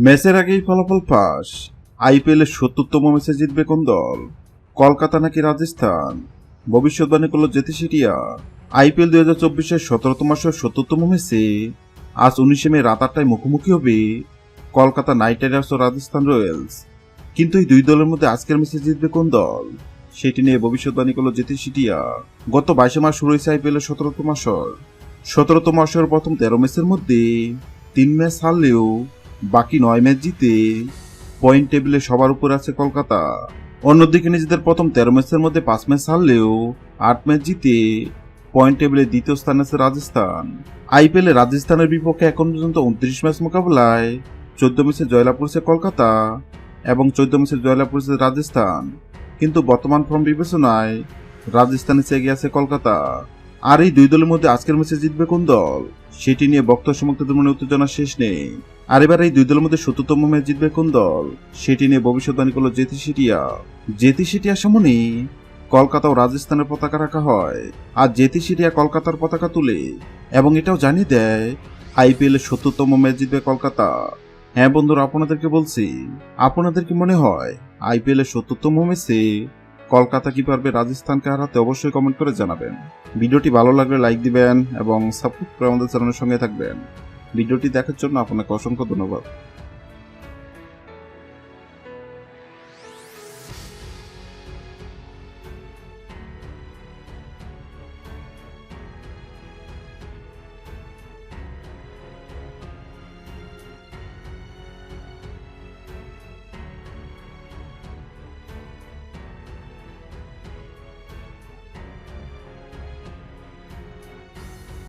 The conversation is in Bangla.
ম্যাচের আগেই ফলাফল ফাঁস। আইপিএলের ৭০তম ম্যাচে জিতবে কোন দল? কলকাতা নাকি রাজস্থান? ভবিষ্যৎবাণী করল জেতি সিটিয়া। আইপিএল ২০২৪-এর ১৭তম আসরের ৭০তম ম্যাচে আজ ১৯শে মে রাত ৮টায় মুখোমুখি হবে কলকাতা নাইট রাইডার্স ও রাজস্থান রয়্যালস। কিন্তু এই দুই দলের মধ্যে আজকের ম্যাচে জিতবে কোন দল, সেটি নিয়ে ভবিষ্যৎবাণী করল জেতি সিটিয়া। গত ২২শে মার্চ শুরু হয়েছে আইপিএলের ১৭তম আসর। ১৭তম আসরের প্রথম ১৩ ম্যাচের মধ্যে ৩ ম্যাচ হারলেও বাকি ৯ ম্যাচ জিতে পয়েন্ট টেবিলে সবার উপর আছে কলকাতা। অন্যদিকে নিজেদের প্রথম ১৩ ম্যাচের মধ্যে ৫ ম্যাচ হারলেও ৮ ম্যাচ জিতে পয়েন্ট টেবিলে দ্বিতীয় স্থানে আছে রাজস্থান। আইপিএলে রাজস্থানের বিপক্ষে এখন পর্যন্ত ২৯ ম্যাচ মোকাবেলায় ১৪ ম্যাচে জয়লাভ করেছে কলকাতা এবং ১৪ ম্যাচে জয়লাভ করেছে রাজস্থান। কিন্তু বর্তমান ফর্ম বিবেচনায় রাজস্থানে চেয়ে আছে কলকাতা। আর এই দুই দলের মধ্যে আজকের ম্যাচে জিতবে কোন দল, সেটি নিয়ে ভক্ত সমর্থকদের মনে উত্তেজনা শেষ নেই। আর এবার এই দুই দলের মধ্যে ৭০তম ম্যাচ জিতবে কোন দল, সেটি নিয়ে ভবিষ্যৎবাণী করল জেতি সিটিয়া। জেতি সিটিয়ার সামনে কলকাতা ও রাজস্থানের পতাকা রাখা হয়, আর জেতি সিটিয়া কলকাতার পতাকা তুলে এবং এটাও জানিয়ে দেয় আইপিএল এর ৭০তম ম্যাচ জিতবে কলকাতা। হ্যাঁ বন্ধুরা, আপনাদেরকে বলছি, আপনাদের কি মনে হয় আইপিএল এর ৭০তম ম্যাচে কলকাতা কি পারবে রাজস্থানকে হারাতে? অবশ্যই কমেন্ট করে জানাবেন। ভিডিওটি ভালো লাগলে লাইক দিবেন এবং সাবস্ক্রাইব করে আমাদের চ্যানেলের সঙ্গে থাকবেন। ভিডিওটি দেখার জন্য আপনাকে অসংখ্য ধন্যবাদ।